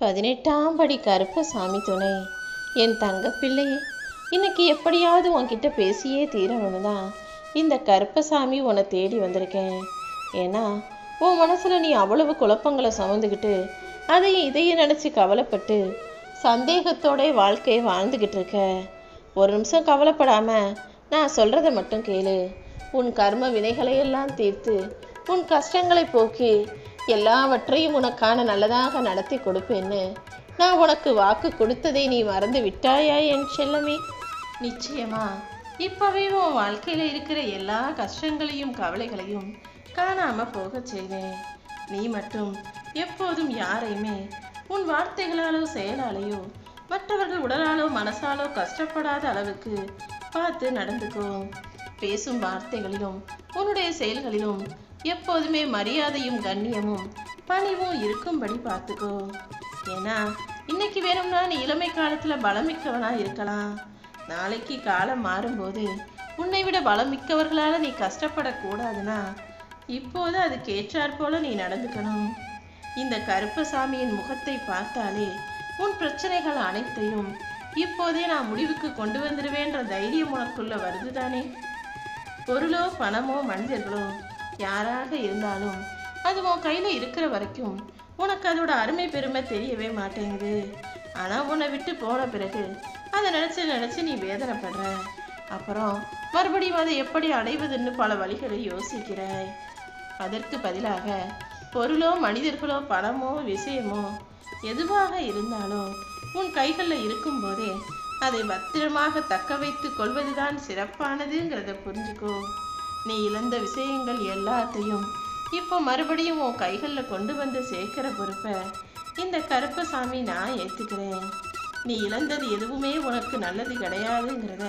18ஆம் படி கருப்பசாமி துணை. என் தங்க பிள்ளையே, இன்னைக்கு எப்படியாவது உன்கிட்ட பேசியே தீரணும்னு தான் இந்த கருப்பசாமி உன்னை தேடி வந்திருக்கேன். ஏன்னா உன் மனசில் நீ அவ்வளவு குழப்பங்களை சுமந்துக்கிட்டு அதையும் இதையும் நினச்சி கவலைப்பட்டு சந்தேகத்தோட வாழ்க்கையை வாழ்ந்துக்கிட்டு இருக்க. ஒரு நிமிஷம் கவலைப்படாமல் நான் சொல்கிறத மட்டும் கேளு. உன் கர்ம வினைகளையெல்லாம் தீர்த்து உன் கஷ்டங்களை போக்கி எல்லாவற்றையும் உனக்கான நல்லதாக நடத்தி கொடுப்பேன்னு நான் உனக்கு வாக்கு கொடுத்ததை நீ மறந்து விட்டாயா என் செல்லமே? நிச்சயமா இப்பவே உன் வாழ்க்கையில இருக்கிற எல்லா கஷ்டங்களையும் கவலைகளையும் காணாம போக செய்வேன். நீ மட்டும் எப்போதும் யாரையுமே உன் வார்த்தைகளாலோ செயலாலேயோ மற்றவர்கள் உடலாலோ மனசாலோ கஷ்டப்படாத அளவுக்கு பார்த்து நடந்துக்கோ. பேசும் வார்த்தைகளிலும் உன்னுடைய செயல்களிலும் எப்போதுமே மரியாதையும் கண்ணியமும் பணிவும் இருக்கும்படி பார்த்துக்கோ. ஏன்னா இன்னைக்கு வேணும்னா நீ இளமை காலத்துல பலமிக்கவனா இருக்கலாம். நாளைக்கு காலம் மாறும்போது உன்னை விட பலமிக்கவர்களால நீ கஷ்டப்படக்கூடாதுன்னா இப்போது அதுக்கு ஏற்றாற் போல நீ நடந்துக்கணும். இந்த கருப்பசாமியின் முகத்தை பார்த்தாலே உன் பிரச்சனைகள் அனைத்தையும் இப்போதே நான் முடிவுக்கு கொண்டு வந்துடுவேன்ற தைரியம் உனக்குள்ள வருதுதானே? பொருளோ பணமோ மனிதர்களோ யாராக இருந்தாலும் அது உன் கையில் இருக்கிற வரைக்கும் உனக்கு அதோட அருமை பெருமை தெரியவே மாட்டேங்குது. ஆனால் உன்னை விட்டு போன பிறகு அதை நினச்சி நீ வேதனைப்படுற. அப்புறம் மறுபடியும் அதை எப்படி அடைவதுன்னு பல வழிகளை யோசிக்கிறாய். அதற்கு பதிலாக பொருளோ மனிதர்களோ பணமோ விஷயமோ எதுவாக இருந்தாலும் உன் கைகளில் இருக்கும்போதே அதை பத்திரமாக தக்க வைத்து கொள்வதுதான் சிறப்பானதுங்கிறத புரிஞ்சுக்கோ. நீ இழந்த விஷயங்கள் எல்லாத்தையும் இப்போ மறுபடியும் உன் கைகளில் கொண்டு வந்து சேர்க்கிற பொறுப்பை இந்த கருப்பசாமி நான் ஏற்றுக்கிறேன். நீ இழந்தது எதுவுமே உனக்கு நல்லது கிடையாதுங்கிறத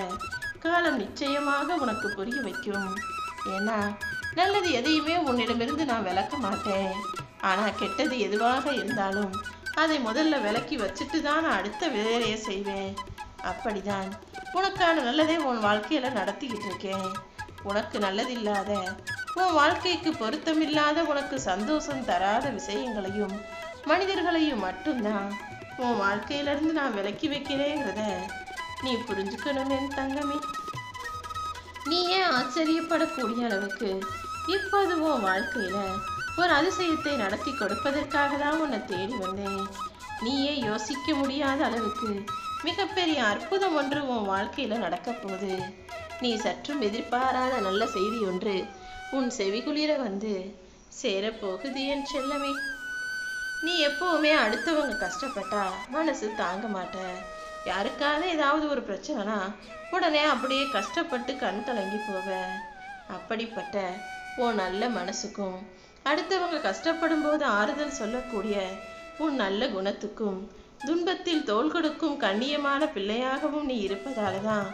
காலம் நிச்சயமாக உனக்கு புரிய வைக்கும். ஏன்னா நல்லது எதையுமே உன்னிடமிருந்து நான் விளக்க மாட்டேன். ஆனால் கெட்டது எதுவாக இருந்தாலும் அதை முதல்ல விலக்கி வச்சுட்டு தான் நான் அடுத்த வேலையை செய்வேன். அப்படிதான் உனக்கான நல்லதே உன் வாழ்க்கையில நடத்திக்கிட்டு இருக்கேன். உனக்கு நல்லதில்லாத உன் வாழ்க்கைக்கு பொருத்தமில்லாத உனக்கு சந்தோஷம் தராத விஷயங்களையும் மனிதர்களையும் மட்டும்தான் உன் வாழ்க்கையிலிருந்து நான் விலக்கி வைக்கிறேங்கிறத நீ புரிஞ்சுக்கணும் என் தங்கமே. நீ ஏன் ஆச்சரியப்படக்கூடிய அளவுக்கு இப்போது உன் வாழ்க்கையில ஒரு அதிசயத்தை நடத்தி கொடுப்பதற்காக தான் உன்னை தேடி வந்தேன். நீயே யோசிக்க முடியாத அளவுக்கு மிகப்பெரிய அற்புதம் ஒன்று உன் வாழ்க்கையில நடக்க போகுது. நீ சற்றும் எதிர்பாராத நல்ல செய்தி ஒன்று உன் செவிகுளிர வந்து சேரப்போகுது என் செல்லமே. நீ எப்பவுமே அடுத்தவங்க கஷ்டப்பட்டா மனசு தாங்க மாட்ட. யாருக்காவது ஏதாவது ஒரு பிரச்சனைனா உடனே அப்படியே கஷ்டப்பட்டு கண் கலங்கி போவ. அப்படிப்பட்ட உன் நல்ல மனசுக்கும் அடுத்தவங்க கஷ்டப்படும் போது ஆறுதல் சொல்லக்கூடிய உன் நல்ல குணத்துக்கும் துன்பத்தில் தோள் கொடுக்கும் கண்ணியமான பிள்ளையாகவும் நீ இருப்பதால தான்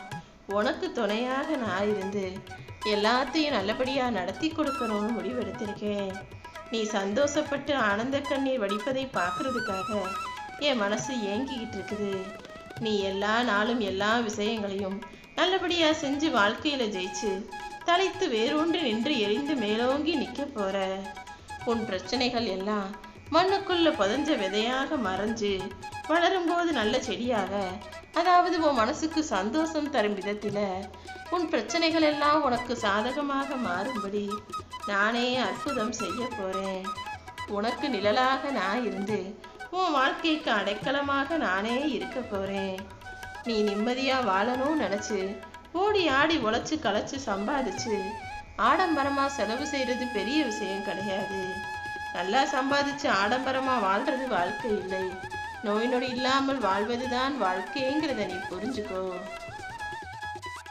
உனக்கு துணையாக நான் இருந்து எல்லாத்தையும் நல்லபடியா நடத்தி கொடுக்கணும்னு முடிவெடுத்திருக்கேன். நீ சந்தோஷப்பட்டு ஆனந்த கண்ணீர் வடிப்பதை பார்க்கறதுக்காக என் மனசு ஏங்கிக்கிட்டு இருக்குது. நீ எல்லா நாளும் எல்லா விஷயங்களையும் நல்லபடியா செஞ்சு வாழ்க்கையில ஜெயிச்சு தலைத்து வேரூன்றி நின்று எரிந்து மேலோங்கி நிற்க போற. உன் பிரச்சனைகள் எல்லாம் மண்ணுக்குள்ள புதஞ்ச விதையாக மறைஞ்சு வளரும்போது நல்ல செடியாக, அதாவது உன் மனசுக்கு சந்தோஷம் தரும் விதத்துல உன் பிரச்சனைகள் எல்லாம் உனக்கு சாதகமாக மாறும்படி நானே அற்புதம் செய்ய போறேன். உனக்கு நிழலாக நான் இருந்து உன் வாழ்க்கைக்கு அடைக்கலமாக நானே இருக்க போறேன். நீ நிம்மதியா வாழணும்னு நினைச்சு ஓடி ஆடி உழைச்சு களைச்சு சம்பாதிச்சு ஆடம்பரமா செலவு செய்யறது பெரிய விஷயம் கிடையாது. நல்லா சம்பாதிச்சு ஆடம்பரமா வாழ்றது வாழ்க்கை இல்லை. நோய் நொடி இல்லாமல் வாழ்வதுதான் வாழ்க்கைங்கிறத நீ புரிஞ்சுக்கோ.